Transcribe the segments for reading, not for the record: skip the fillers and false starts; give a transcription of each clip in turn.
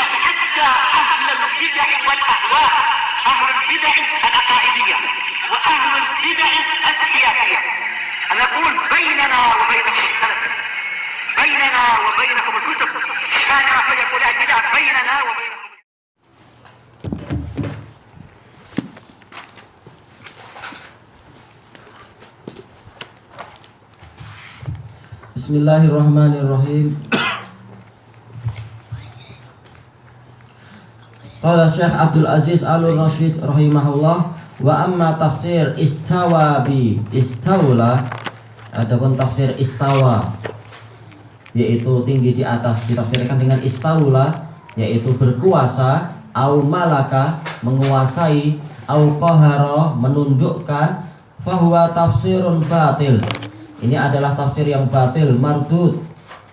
حتى أهل البدع والأهواء، أهل البدع العقائدية وأهل البدع السياسية. أنا أقول بيننا وبينكم السلف، بيننا وبينكم الكتب، كان فيقول البدع بيننا وبينكم. Bismillahirrahmanirrahim. Qala Syekh Abdul Aziz Al-Rasyid rahimahullah, wa amma tafsir istawa bi istawla, adapun tafsir istawa yaitu tinggi di atas, ditafsirkan dengan istawla yaitu berkuasa, au malaka menguasai, au qahara menundukkan, fahuwa tafsirun batil. Ini adalah tafsir yang batil, mardud,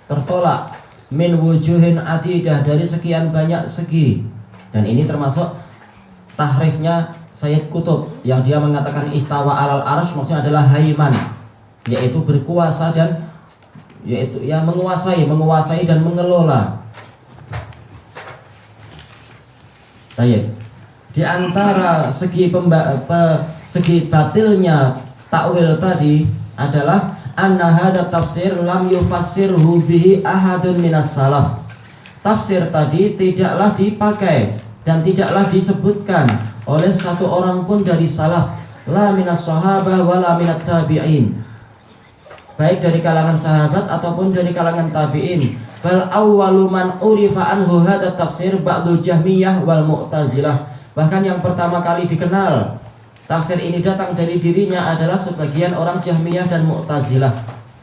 tertolak, min wujuhin adidah, dari sekian banyak segi. Dan ini termasuk tahrifnya Sayyid Qutb yang dia mengatakan istawa alal arsh, maksudnya adalah haiman, yaitu berkuasa dan yaitu ya menguasai dan mengelola. Baik. Di antara segi segi batilnya takwil tadi adalah anna hadza tafsir lam yufassirhu bihi ahadun minas salaf. Tafsir tadi tidaklah dipakai dan tidaklah disebutkan oleh satu orang pun dari salaf, la minas sahabah wala minat tabi'in, baik dari kalangan sahabat ataupun dari kalangan tabi'in. Bal awwalu man urifa anhu hadza tafsir ba'dul Jahmiyah wal Mu'tazilah. Bahkan yang pertama kali dikenal tafsir ini datang dari dirinya adalah sebagian orang Jahmiyah dan Mu'tazilah.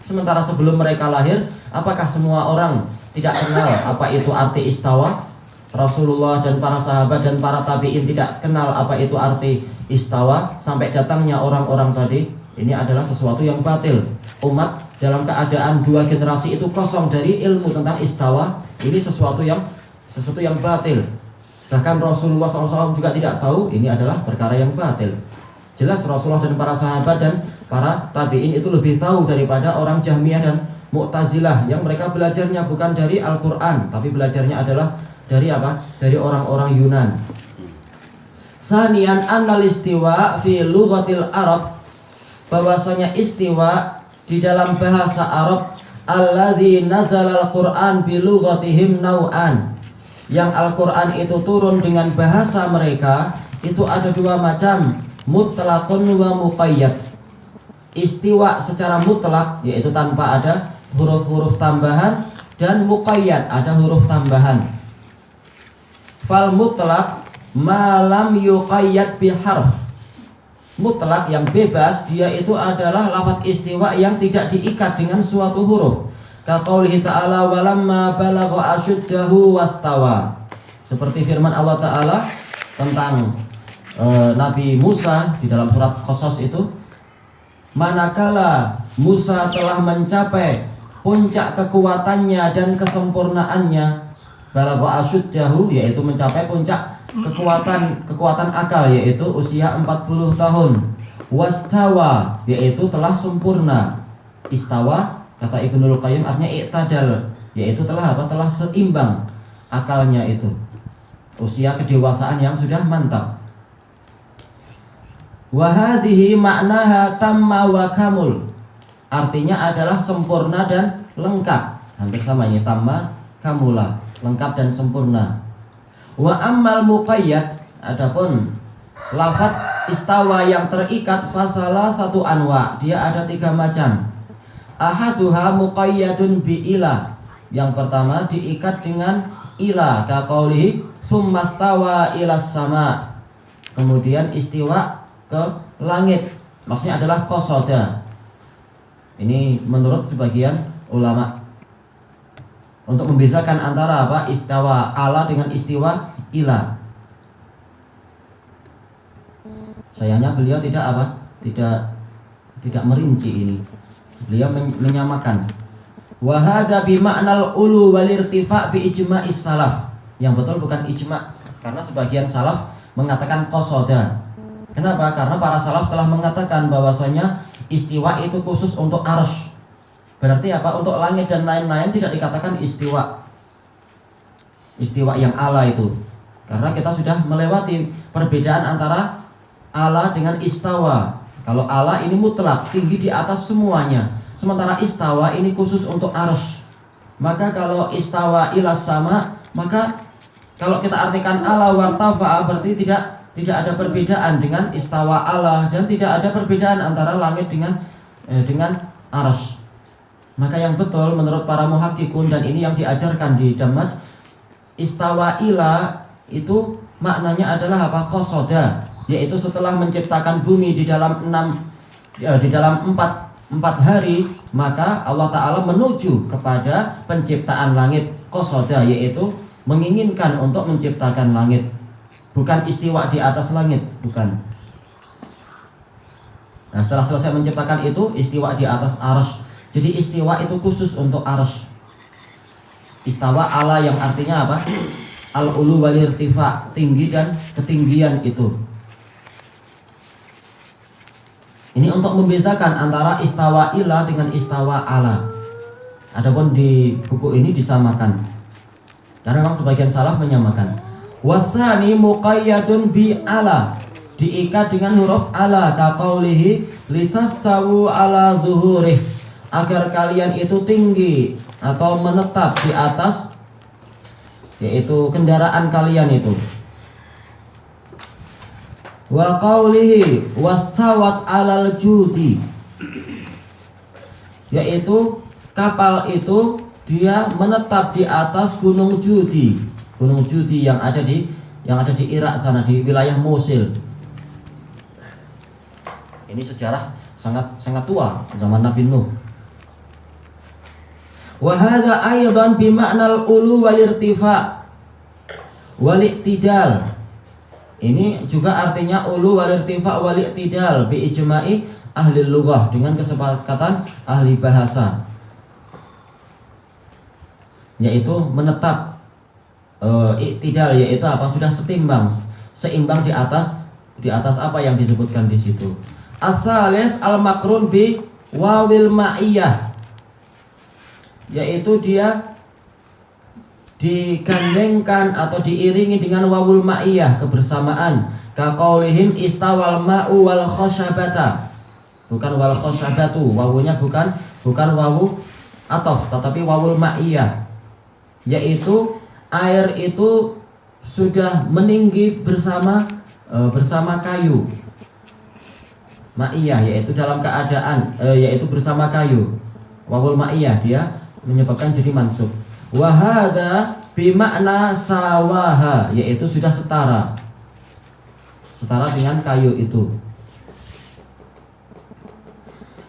Sementara sebelum mereka lahir, apakah semua orang tidak kenal apa itu arti istawa? Rasulullah dan para sahabat dan para tabi'in tidak kenal apa itu arti istawa. Sampai datangnya orang-orang tadi, ini adalah sesuatu yang batil. Umat dalam keadaan dua generasi itu kosong dari ilmu tentang istawa. Ini sesuatu yang batil. Bahkan Rasulullah SAW juga tidak tahu, ini adalah perkara yang batil. Jelas Rasulullah dan para sahabat dan para tabi'in itu lebih tahu daripada orang Jahmiyah dan Mu'tazilah yang mereka belajarnya bukan dari Al-Quran, tapi belajarnya adalah dari apa? Dari orang-orang Yunan. Sanian annal istiwa fi lughatil Arab, bahwasanya istiwa di dalam bahasa Arab, alladzi nazala al-Qur'an bi lughatihim nau'an, yang Al-Quran itu turun dengan bahasa mereka, itu ada dua macam, mutlaqun wa muqayyad. Istiwa secara mutlak yaitu tanpa ada huruf-huruf tambahan, dan muqayyad ada huruf tambahan. Fal mutlaq ma lam yuqayyad bi harf. Mutlak yang bebas, dia itu adalah lafaz istiwa yang tidak diikat dengan suatu huruf. Kaqaulihi ta'ala walamma balagha asyuddahu wastawa. Seperti firman Allah Ta'ala tentang Nabi Musa di dalam surat Qasas itu, manakala Musa telah mencapai puncak kekuatannya dan kesempurnaannya, balagha asyuddahu yaitu mencapai puncak kekuatan akal, yaitu usia 40 tahun. Wastawa yaitu telah sempurna. Istawa kata Ibnul Qayyim artinya i'tadal, yaitu telah seimbang akalnya itu. Usia kedewasaan yang sudah mantap. Wa hadhihi ma'naha tamma wa kamul. Artinya adalah sempurna dan lengkap. Hampir sama ini, tamma kamula, lengkap dan sempurna. Wa ammal muqayyad, adapun lafaz istawa yang terikat, fasalah satu anwa, dia ada tiga macam. Ahaduha muqayyadun bi ila, yang pertama diikat dengan ila, kaqaulihi summastawa ilas sama, kemudian istiwa ke langit, maksudnya adalah qasada. Ini menurut sebagian ulama untuk membedakan antara apa istawa ala dengan istiwa ila. Sayangnya beliau tidak merinci ini. Beliau menyamakan. Wa hadza bi ma'nal ulu wal irtifa' bi ijma'is salaf. Yang betul bukan ijma', karena sebagian salaf mengatakan qasada. Kenapa? Karena para salaf telah mengatakan bahwasanya istiwa itu khusus untuk arsy. Berarti apa? Untuk langit dan lain-lain tidak dikatakan istiwa. Istiwa yang ala itu. Karena kita sudah melewati perbedaan antara ala dengan istawa. Kalau ala ini mutlak, tinggi di atas semuanya. Sementara istawa ini khusus untuk arsy. Maka kalau istawa ilas sama, maka kalau kita artikan ala wartafa'a berarti tidak ada perbedaan dengan istawa ala, dan tidak ada perbedaan antara langit dengan arsy. Maka yang betul menurut para muhakkikun, dan ini yang diajarkan di Dammaj, istawa ila itu maknanya adalah apa? Qasoda, yaitu setelah menciptakan bumi di dalam empat hari, maka Allah Ta'ala menuju kepada penciptaan langit. Qasoda, yaitu menginginkan untuk menciptakan langit, bukan istiwa di atas langit, bukan. Nah, setelah selesai menciptakan itu, istiwa di atas arsy. Jadi istiwa itu khusus untuk arsy. Istawa ala yang artinya apa? Al-ulu wal irtifa, tinggi dan ketinggian itu. Ini untuk membedakan antara istawa ila dengan istawa ala. Adapun di buku ini disamakan. Karena memang sebagian salaf menyamakan. Wasani muqayyadun bi ala, diikat dengan huruf ala, kaqaulihi litastawu ala zuhurih, agar kalian itu tinggi atau menetap di atas, yaitu kendaraan kalian itu. Wa qaulihi wastawat 'alal judi, yaitu kapal itu dia menetap di atas gunung Judi. Gunung Judi yang ada di Irak sana, di wilayah Mosul. Ini sejarah sangat tua, zaman Nabi Nuh. Wa hadza aidan bi ma'nal ulu wal irtifa wal i'tidal. Ini juga artinya ulu wal irtifa wal i'tidal bi ijma'i ahli lughah, dengan kesepakatan ahli bahasa, yaitu menetap. I'tidal yaitu apa? Sudah seimbang di atas apa yang disebutkan di situ. Asalis al-makrun bi wawil ma'iyah, yaitu dia digandengkan atau diiringi dengan wawul ma'iyah, kebersamaan. Kaqaulihim istawal ma'u wal khoshabata, bukan wal khoshabatu, wawunya bukan wawu atof, tetapi wawul ma'iyah, yaitu air itu sudah meninggi bersama kayu. Ma'iyah yaitu dalam keadaan yaitu bersama kayu. Wawul ma'iyah dia menyebabkan jadi mansub. Wa hadza bi makna sawaha, yaitu sudah setara dengan kayu itu.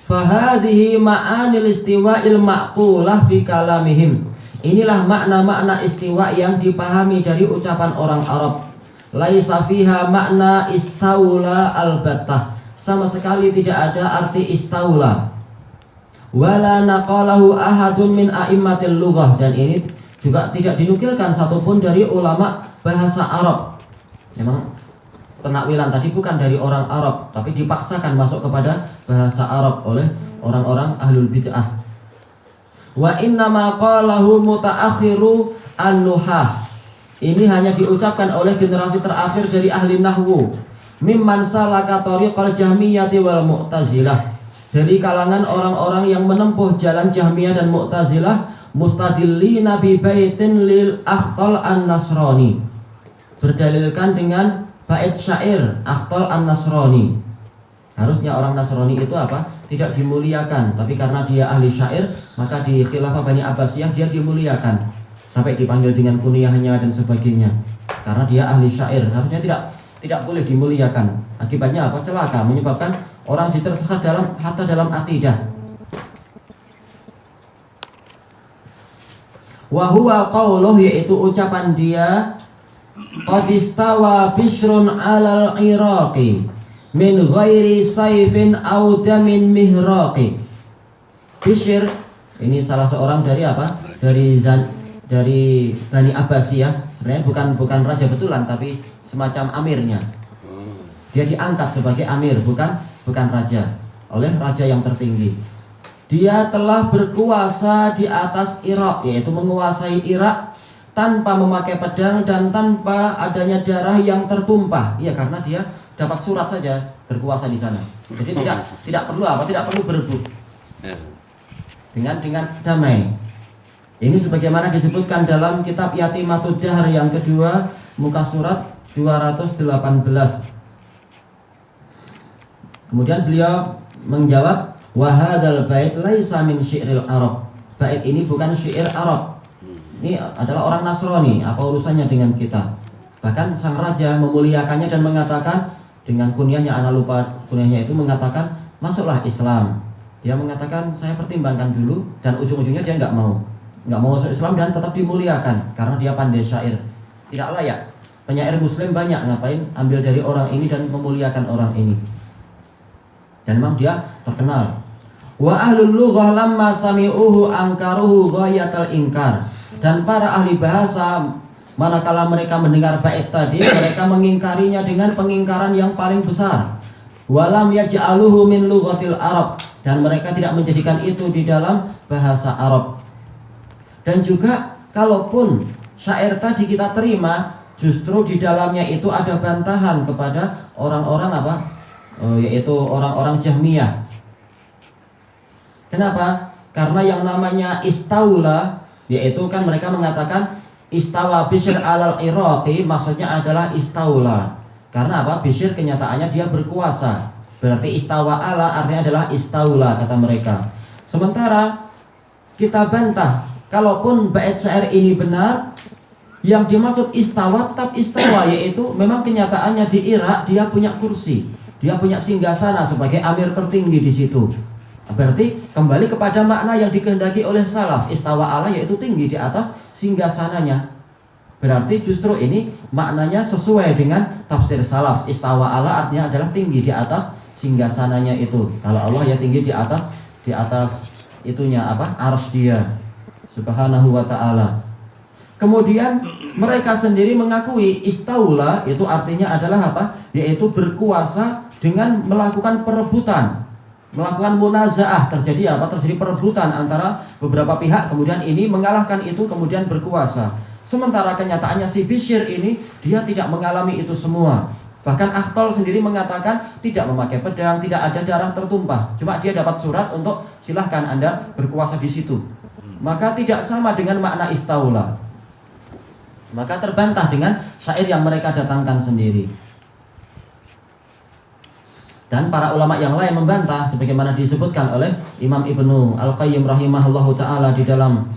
Fa hadhihi ma'anil istiwa'il ma'qulah fi kalamihim. Inilah makna-makna istiwa yang dipahami dari ucapan orang Arab. Laisa fiha makna istaula albattah, sama sekali tidak ada arti istaula. Wala naqalahu ahadun min a'immatil lughah, dan ini juga tidak dinukilkan satupun dari ulama bahasa Arab. Memang penakwilan tadi bukan dari orang Arab, tapi dipaksakan masuk kepada bahasa Arab oleh orang-orang ahlul bid'ah. Wa innama qalahu mutaakhiru an-nuhah, ini hanya diucapkan oleh generasi terakhir dari ahli nahwu, mimman salaka tariqal jahmiyati wal mu'tazilah, dari kalangan orang-orang yang menempuh jalan Jahmiyah dan Mu'tazilah, mustadillina bi baitin lil Akhtal an-Nasrani, berdalilkan dengan bait syair Akhtal an-Nasrani. Harusnya orang Nasrani itu apa? Tidak dimuliakan, tapi karena dia ahli syair, maka di khilafah Bani Abbasiyah dia dimuliakan, sampai dipanggil dengan kunyahnya dan sebagainya. Karena dia ahli syair, harusnya tidak boleh dimuliakan. Akibatnya apa? Celaka, menyebabkan orang tersesat dalam akidah. Wa huwa qauluh, yaitu ucapan dia, qad istawa bishrun 'alal iraqi min ghairi saifin aw damin mihraqi. Bishr ini salah seorang dari apa? Dari Bani Abbasiyah. Sebenarnya bukan raja betulan, tapi semacam amirnya. Dia diangkat sebagai amir, bukan raja, oleh raja yang tertinggi. Dia telah berkuasa di atas Irak, yaitu menguasai Irak tanpa memakai pedang dan tanpa adanya darah yang tertumpah. Iya, karena dia dapat surat saja berkuasa di sana. Jadi tidak perlu apa? Tidak perlu berebut. Dengan damai. Ini sebagaimana disebutkan dalam kitab Yatimatud Dahr yang kedua, muka surat 218. Kemudian beliau menjawab, wa hadzal bait laisa min syi'ril Arab. Bait ini bukan syair Arab. Ini adalah orang Nasrani, apa urusannya dengan kita? Bahkan sang raja memuliakannya dan mengatakan dengan kunyahnya, ana lupa kunyahnya itu, mengatakan masuklah Islam. Dia mengatakan saya pertimbangkan dulu, dan ujung-ujungnya dia nggak mau masuk Islam dan tetap dimuliakan karena dia pandai syair. Tidak layak. Penyair Muslim banyak, ngapain ambil dari orang ini dan memuliakan orang ini? Dan memang dia terkenal. Wa ahlul lughah lamma sami'uhu angkaruhu ghayatal inkar. Dan para ahli bahasa manakala mereka mendengar bait tadi, mereka mengingkarinya dengan pengingkaran yang paling besar. Walam yaj'aluhu min lughatil Arab, dan mereka tidak menjadikan itu di dalam bahasa Arab. Dan juga kalaupun syair tadi kita terima, justru di dalamnya itu ada bantahan kepada orang-orang apa? Yaitu orang-orang Jahmiyah. Kenapa? Karena yang namanya istaula, yaitu kan mereka mengatakan istawa Bishr alal Iraqi, maksudnya adalah istaula. Karena apa? Bishr kenyataannya dia berkuasa. Berarti istawa ala artinya adalah istaula, kata mereka. Sementara kita bantah, kalaupun bait syair ini benar, yang dimaksud istawa tetap istawa, yaitu memang kenyataannya di Irak dia punya kursi, dia punya singgasana sebagai amir tertinggi di situ. Berarti kembali kepada makna yang dikehendaki oleh salaf, istawa ala yaitu tinggi di atas singgasananya. Berarti justru ini maknanya sesuai dengan tafsir salaf. Istawa ala artinya adalah tinggi di atas singgasananya itu. Kalau Allah ya tinggi di atas itunya apa? Arsy dia. Subhanahu wa ta'ala. Kemudian mereka sendiri mengakui istaula itu artinya adalah apa? Yaitu berkuasa dengan melakukan perebutan, melakukan munazaah. Terjadi apa? Terjadi perebutan antara beberapa pihak, kemudian ini mengalahkan itu, kemudian berkuasa. Sementara kenyataannya si Bishr ini dia tidak mengalami itu semua. Bahkan Akhtol sendiri mengatakan tidak memakai pedang, tidak ada darah tertumpah. Cuma dia dapat surat untuk silahkan Anda berkuasa di situ. Maka tidak sama dengan makna istaula. Maka terbantah dengan syair yang mereka datangkan sendiri. Dan para ulama yang lain membantah sebagaimana disebutkan oleh Imam Ibnu Al-Qayyim rahimahullahu taala di dalam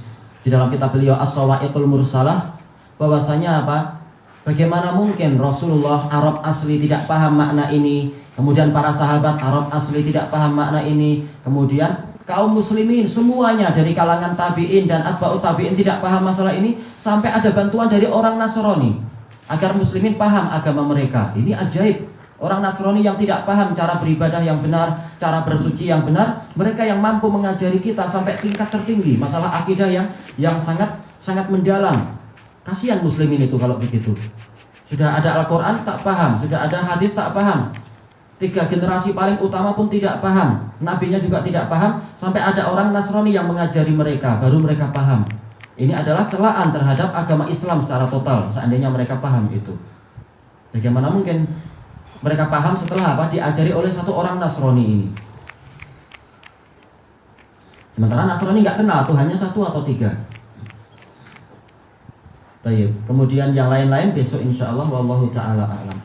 kitab beliau As-Sawa'iqul Mursalah, bahwasanya apa? Bagaimana mungkin Rasulullah Arab asli tidak paham makna ini, kemudian para sahabat Arab asli tidak paham makna ini, kemudian kaum muslimin semuanya dari kalangan tabi'in dan atba'ut tabi'in tidak paham masalah ini, sampai ada bantuan dari orang Nasrani agar muslimin paham agama mereka. Ini ajaib. Orang Nasrani yang tidak paham cara beribadah yang benar, cara bersuci yang benar, mereka yang mampu mengajari kita sampai tingkat tertinggi masalah akidah yang sangat mendalam. Kasihan muslimin itu kalau begitu. Sudah ada Al-Quran tak paham, sudah ada hadis tak paham. 3 generasi paling utama pun tidak paham, nabinya juga tidak paham, sampai ada orang Nasrani yang mengajari mereka, baru mereka paham. Ini adalah celaan terhadap agama Islam secara total, seandainya mereka paham itu. Bagaimana mungkin mereka paham setelah apa? Diajari oleh satu orang Nasrani ini. Sementara Nasrani nggak kenal Tuhannya 1 atau 3. Baik. Kemudian yang lain-lain besok insyaallah, wallahu ta'ala a'lam.